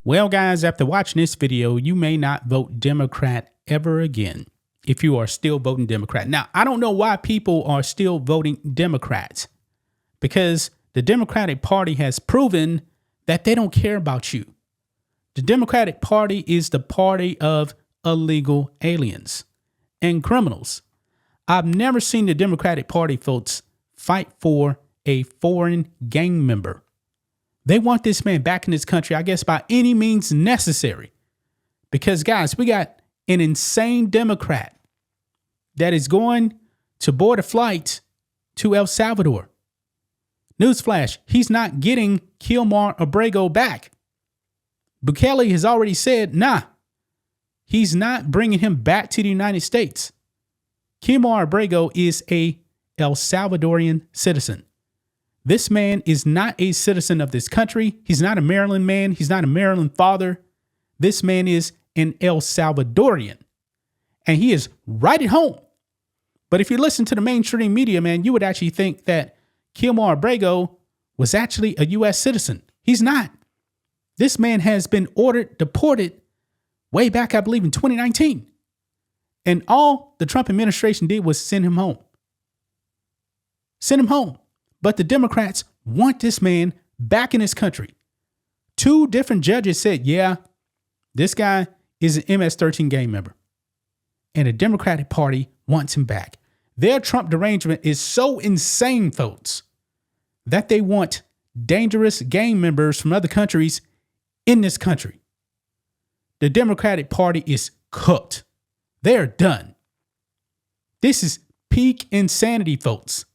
Well, guys, after watching this video, you may not vote Democrat ever again if you are still voting Democrat. Now, I don't know why people are still voting Democrats, because the Democratic Party has proven that they don't care about you. The Democratic Party is the party of illegal aliens and criminals. I've never seen the Democratic Party folks fight for a foreign gang member. They want this man back in this country, I guess, by any means necessary. Because, guys, we got an insane Democrat that is going to board a flight to El Salvador. Newsflash, he's not getting Kilmar Abrego back. Bukele has already said, nah, he's not bringing him back to the United States. Kilmar Abrego is a El Salvadorian citizen. This man is not a citizen of this country. He's not a Maryland man. He's not a Maryland father. This man is an El Salvadorian, and he is right at home. But if you listen to the mainstream media, man, you would actually think that Kilmar Abrego was actually a U.S. citizen. He's not. This man has been ordered deported way back, I believe, in 2019. And all the Trump administration did was send him home. Send him home. But the Democrats want this man back in his country. 2 different judges said, yeah, this guy is an MS-13 gang member. And the Democratic Party wants him back. Their Trump derangement is so insane, folks, that they want dangerous gang members from other countries in this country. The Democratic Party is cooked. They're done. This is peak insanity, folks.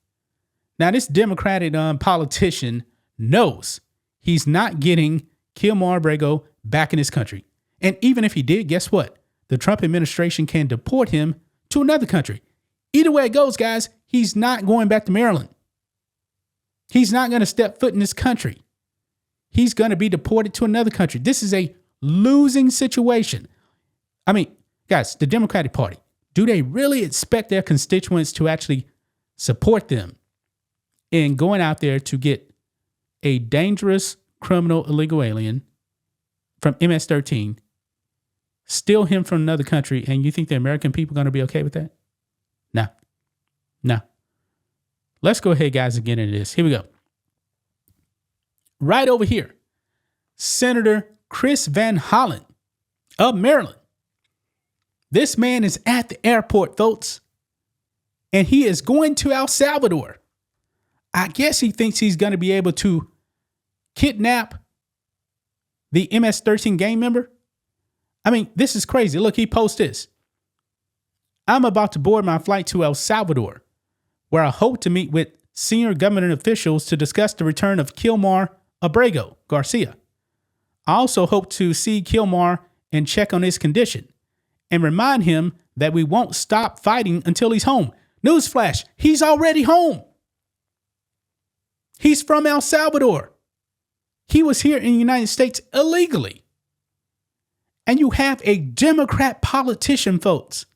Now, this Democratic politician knows he's not getting Kilmar Abrego back in his country. And even if he did, guess what? The Trump administration can deport him to another country. Either way it goes, guys, he's not going back to Maryland. He's not going to step foot in this country. He's going to be deported to another country. This is a losing situation. I mean, guys, the Democratic Party, do they really expect their constituents to actually support them in going out there to get a dangerous criminal illegal alien from MS-13, steal him from another country, and you think the American people are going to be okay with that? No. Let's go ahead, guys, and get into this. Here we go. Right over here, Senator Chris Van Hollen of Maryland. This man is at the airport, folks, and he is going to El Salvador. I guess he thinks he's going to be able to kidnap the MS-13 gang member. I mean, this is crazy. Look, he posts this. I'm about to board my flight to El Salvador, where I hope to meet with senior government officials to discuss the return of Kilmar Abrego Garcia. I also hope to see Kilmar and check on his condition and remind him that we won't stop fighting until he's home. Newsflash, he's already home. He's from El Salvador. He was here in the United States illegally. And you have a Democrat politician, folks,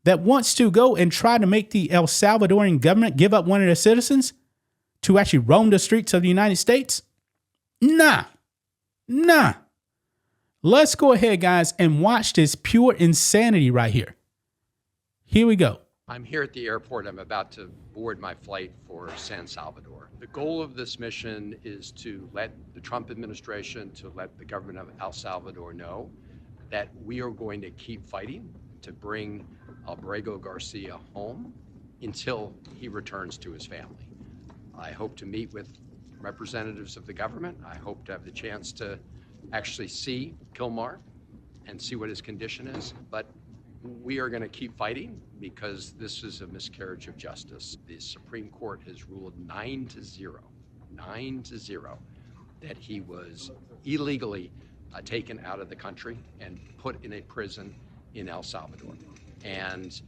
that wants to go and try to make the El Salvadorian government give up one of their citizens to actually roam the streets of the United States? Nah. Let's go ahead, guys, and watch this pure insanity right here. Here we go. I'm here at the airport. I'm about to board my flight for San Salvador. The goal of this mission is to let the Trump administration, to let the government of El Salvador know that we are going to keep fighting to bring Abrego Garcia home until he returns to his family. I hope to meet with representatives of the government. I hope to have the chance to actually see Kilmar and see what his condition is. But we are going to keep fighting because this is a miscarriage of justice. The Supreme Court has ruled 9-0, that he was illegally taken out of the country and put in a prison in El Salvador. And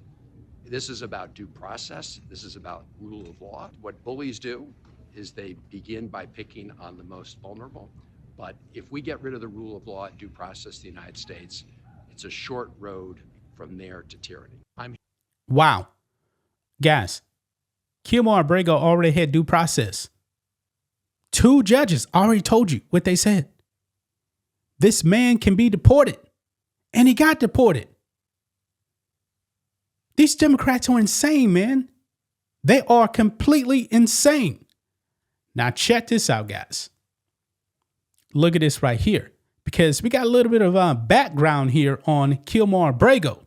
this is about due process. This is about rule of law. What bullies do is they begin by picking on the most vulnerable. But if we get rid of the rule of law and due process in the United States, it's a short road from there to tyranny. Wow. Guys, Kilmar Abrego already had due process. 2 judges already told you what they said. this man can be deported. And he got deported. These Democrats are insane, man. They are completely insane. Now, check this out, guys. Look at this right here, because we got a little bit of background here on Kilmar Brago.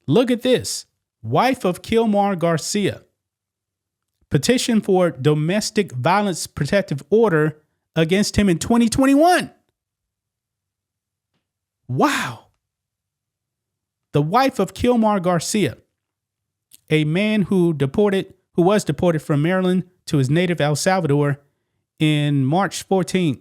Look at this. Wife of Kilmar Garcia. Petition for domestic violence protective order against him in 2021. Wow. The wife of Kilmar Garcia, a man who was deported from Maryland to his native El Salvador in March 14th,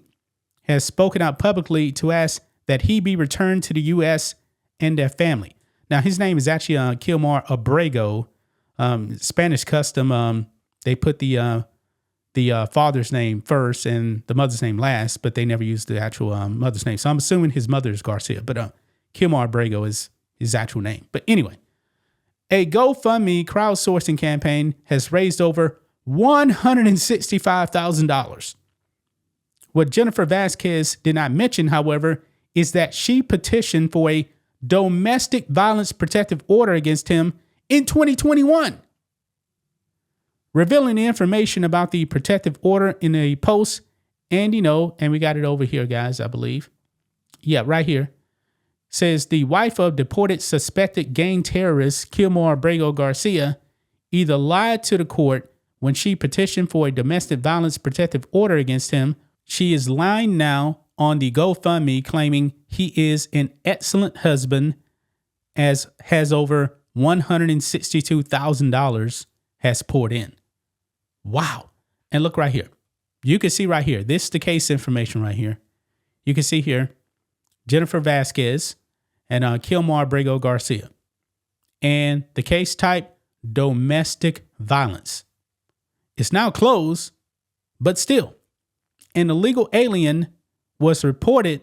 has spoken out publicly to ask that he be returned to the U.S. and their family. Now, his name is actually Kilmar Abrego. Spanish custom, they put the father's name first and the mother's name last, but they never used the actual mother's name. So I'm assuming his mother is Garcia, but Kilmar Abrego is his actual name. But anyway, a GoFundMe crowdsourcing campaign has raised over $165,000. What Jennifer Vasquez did not mention, however, is that she petitioned for a domestic violence protective order against him in 2021. Revealing the information about the protective order in a post, and we got it over here, guys, I believe. Yeah, right here. Says the wife of deported suspected gang terrorist Kilmar Abrego Garcia either lied to the court when she petitioned for a domestic violence protective order against him. She is lying now on the GoFundMe, claiming he is an excellent husband, as has over $162,000 has poured in. Wow. And look right here. You can see right here. This is the case information right here. You can see here, Jennifer Vasquez and Kilmar Abrego Garcia. And the case type, domestic violence. It's now closed, but still, an illegal alien was reported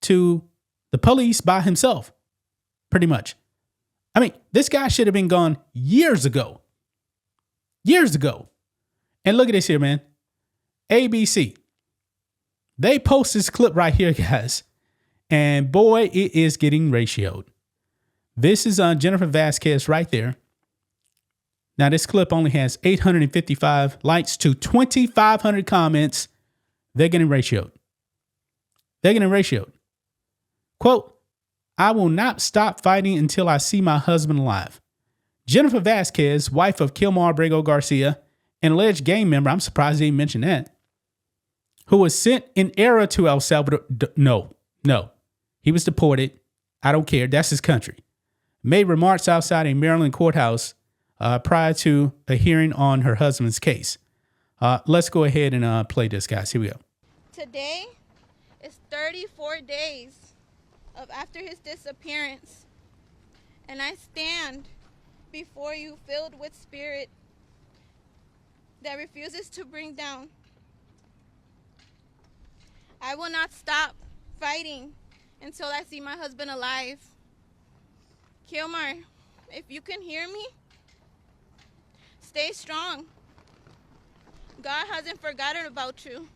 to the police by himself, pretty much. I mean, this guy should have been gone years ago. Years ago. And look at this here, man. ABC. They post this clip right here, guys. And boy, it is getting ratioed. This is Jennifer Vasquez right there. Now, this clip only has 855 likes to 2,500 comments. They're getting ratioed. They're getting ratioed. Quote, "I will not stop fighting until I see my husband alive." Jennifer Vasquez, wife of Kilmar Abrego Garcia, an alleged gang member, I'm surprised they didn't mention that, who was sent in error to El Salvador. No. He was deported. I don't care. That's his country. Made remarks outside a Maryland courthouse prior to a hearing on her husband's case. Let's go ahead and play this, guys. Here we go. Today is 34 days after his disappearance, and I stand before you filled with spirit that refuses to bring down. I will not stop fighting until I see my husband alive. Kilmar, if you can hear me, stay strong. God hasn't forgotten about you.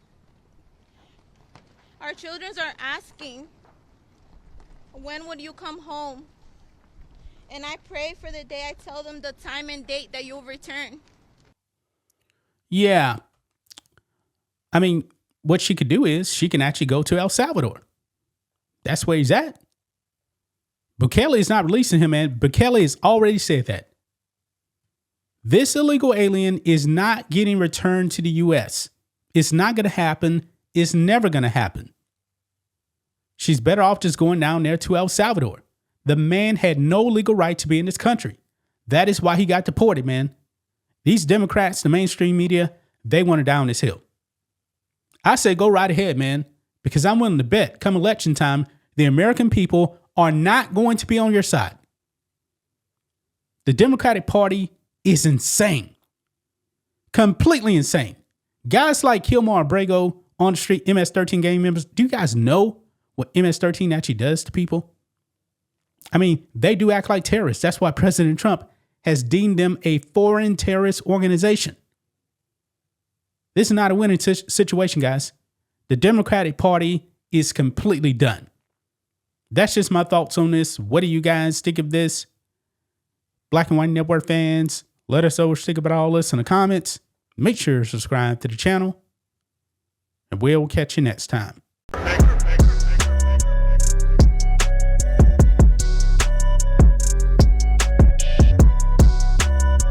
Our children are asking, when would you come home? And I pray for the day I tell them the time and date that you'll return. Yeah. I mean, what she could do is she can actually go to El Salvador. That's where he's at. Bukele is not releasing him, man. Bukele has already said that. This illegal alien is not getting returned to the U.S. It's not going to happen. It's never going to happen. She's better off just going down there to El Salvador. The man had no legal right to be in this country. That is why he got deported, man. These Democrats, the mainstream media, they want to down this hill. I say go right ahead, man, because I'm willing to bet come election time, the American people are not going to be on your side. The Democratic Party is insane. Completely insane. Guys like Kilmar Abrego on the street, MS-13 gang members, do you guys know what MS-13 actually does to people? I mean, they do act like terrorists. That's why President Trump has deemed them a foreign terrorist organization. This is not a winning situation, guys. The Democratic Party is completely done. That's just my thoughts on this. What do you guys think of this? Black and White Network fans, let us know what you think about all this in the comments. Make sure to subscribe to the channel, and we'll catch you next time.